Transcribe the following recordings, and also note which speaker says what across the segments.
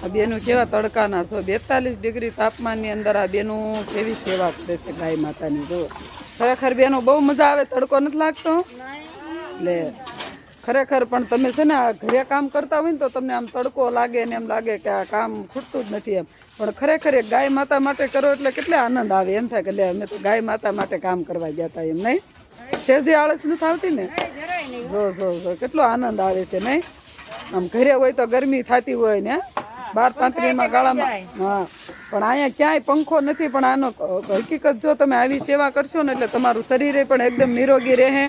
Speaker 1: આ બેનું કેવા તડકાના છો, 42 ડિગ્રી તાપમાનની અંદર આ બેનું કેવી સેવા કરે છે ગાય માતાની. જો ખરેખર બેનું બહુ મજા આવે. તડકો નથી લાગતો એટલે ખરેખર. પણ તમે છે ને આ ઘરે કામ કરતા હોય ને તો તમને આમ તડકો લાગે ને એમ લાગે કે આ કામ ખૂટતું જ નથી એમ. પણ ખરેખર એક ગાય માતા માટે કરો એટલે કેટલા આનંદ આવે. એમ થાય કે લે અમે તો ગાય માતા માટે કામ કરવા ગયા હતા એમ. નહીં સેજી આળસ નથી આવતી ને. જો જો જો કેટલો આનંદ આવે છે નહીં. આમ ઘરે હોય તો ગરમી થતી હોય ને 12-35 ગાળામાં. હા પણ અહીંયા ક્યાંય પંખો નથી. પણ આનો હકીકત જો તમે આવી સેવા કરશો ને એટલે તમારું શરીરે પણ એકદમ નિરોગી રહે.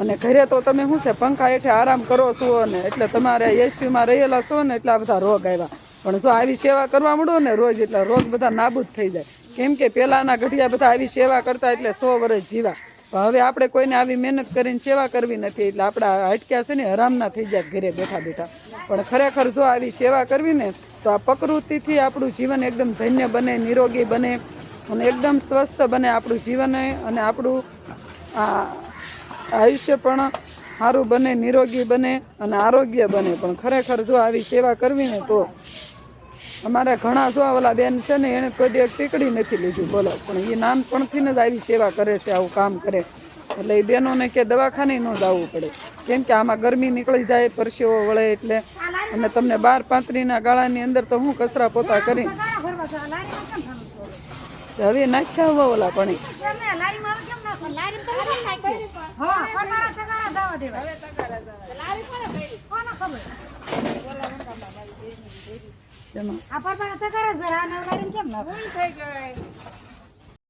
Speaker 1: અને ઘરે તો તમે શું છે પંખા હેઠે આરામ કરો છો ને એટલે તમારે એસીમાં રહેલા છો ને એટલા બધા રોગ આવ્યા. પણ જો આવી સેવા કરવા મળો ને રોજ એટલે રોગ બધા નાબૂદ થઈ જાય. કેમ કે પહેલાના ગઢિયા બધા આવી સેવા કરતા એટલે 100 વર્ષ જીવા. હવે આપણે કોઈને આવી મહેનત કરીને સેવા કરવી નથી એટલે આપણા હાટક્યા છે ને હરામના થઈ જાય ઘરે બેઠા બેઠા. પણ ખરેખર જો આવી સેવા કરવી ને તો આ પ્રકૃતિથી આપણું જીવન એકદમ ધન્ય બને, નિરોગી બને અને એકદમ સ્વસ્થ બને આપણું જીવન. અને આપણું આ આયુષ્ય પણ સારું બને, નિરોગી બને અને આરોગ્ય બને. પણ ખરેખર જો આવી સેવા કરવી ને તો અમારે ઘણા જો ઓલા બેન છે ને એને કોઈ દિવસ ટીકડી નથી લીધું બોલો. પણ એ નાનપણથી જ આવી સેવા કરે છે, આવું કામ કરે. એટલે એ બહેનોને કે દવાખાને ન જવું પડે. કેમ કે આમાં ગરમી નીકળી જાય, પરસેવો વળે એટલે. અને તમને 12-35 ગાળાની અંદર તો હું કચરા પોતા કરી હવે નાખ્યા હોવા ઓલા પાણી. કેમ